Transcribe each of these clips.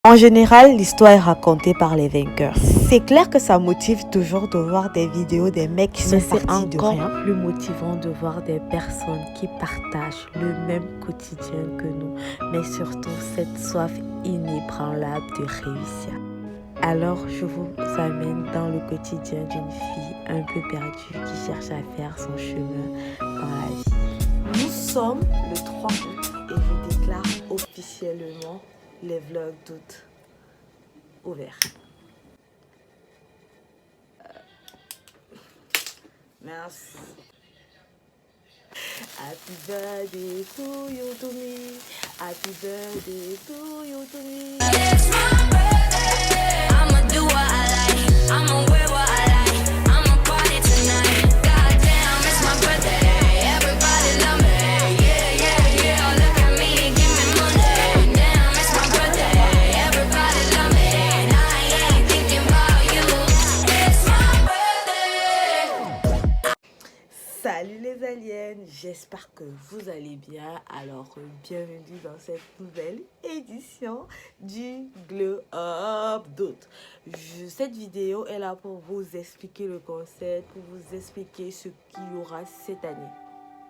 En général, l'histoire est racontée par les vainqueurs. C'est clair que ça motive toujours de voir des vidéos des mecs qui sont partis de rien. C'est encore plus motivant de voir des personnes qui partagent le même quotidien que nous, mais surtout cette soif inébranlable de réussir. Alors, je vous amène dans le quotidien d'une fille un peu perdue qui cherche à faire son chemin dans la vie. Nous sommes le 3 août et je déclare officiellement les vlogs d'août ouverts. Merci. Happy birthday to you, to me. Happy birthday to you, to me. It's my birthday. I'ma do what I like. I'ma wear what I like. I'ma party tonight. Goddamn, it's my birthday. Everybody love me. Yeah, yeah, yeah. Look at me, give me money. Damn, it's my birthday. Everybody love me. And I ain't thinking about you. It's my birthday. Salut les aliens, j'espère que vous allez bien. Alors bienvenue dans cette nouvelle édition du Glow Up d'août. Cette vidéo est là pour vous expliquer le concept, pour vous expliquer ce qu'il y aura cette année.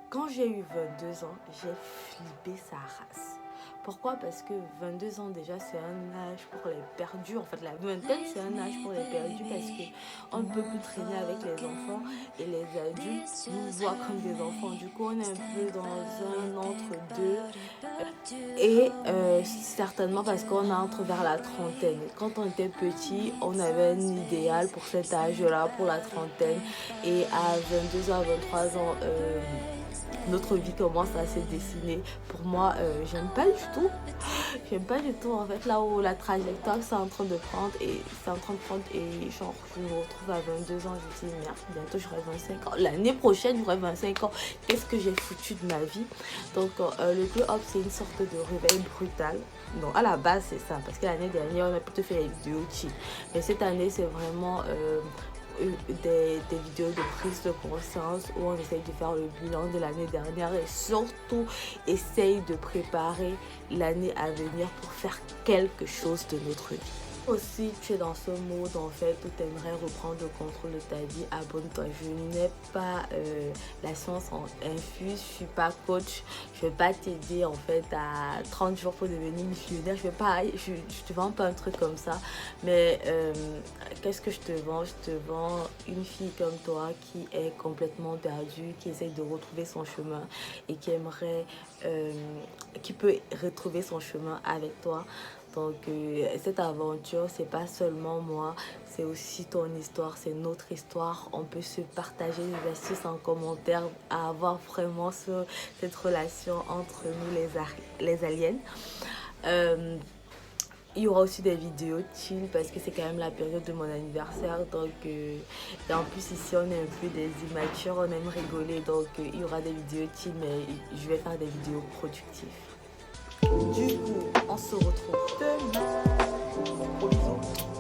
Quand j'ai eu 22 ans, j'ai flippé sa race. Pourquoi? Parce que 22 ans déjà c'est un âge pour les perdus. En fait la vingtaine c'est un âge pour les perdus parce qu'on ne peut plus traîner avec les enfants et les adultes nous voient comme des enfants. Du coup on est un peu dans un entre-deux et certainement parce qu'on entre vers la trentaine. Quand on était petit on avait un idéal pour cet âge-là, pour la trentaine, et à 22 ans, 23 ans notre vie commence à se dessiner. Pour moi, j'aime pas du tout. J'aime pas du tout en fait là où la trajectoire c'est en train de prendre et genre je me retrouve à 22 ans, je me dis merde, bientôt j'aurai 25 ans. L'année prochaine j'aurai 25 ans. Qu'est-ce que j'ai foutu de ma vie? Donc le glow up c'est une sorte de réveil brutal. Donc à la base c'est ça, parce que l'année dernière on a plutôt fait les vidéos chill. Mais cette année c'est vraiment des vidéos de prise de conscience où on essaye de faire le bilan de l'année dernière et surtout essaye de préparer l'année à venir pour faire quelque chose de notre vie. Aussi tu es dans ce mode en fait où tu aimerais reprendre le contrôle de ta vie, abonne-toi. Je n'ai pas la science en infuse, je suis pas coach, je vais pas t'aider en fait à 30 jours pour devenir millionnaire, je te vends pas un truc comme ça, mais qu'est-ce que je te vends? Je te vends une fille comme toi qui est complètement perdue, qui essaie de retrouver son chemin et qui aimerait qui peut retrouver son chemin avec toi. Donc cette aventure c'est pas seulement moi, c'est aussi ton histoire, c'est notre histoire. On peut se partager des astuces en commentaire, à avoir vraiment cette relation entre nous les aliens. Il y aura aussi des vidéos chill parce que c'est quand même la période de mon anniversaire. Donc, et en plus ici on est un peu des immatures, on aime rigoler. Donc il y aura des vidéos chill, mais je vais faire des vidéos productives. Du coup, on se retrouve demain. Gros bisous.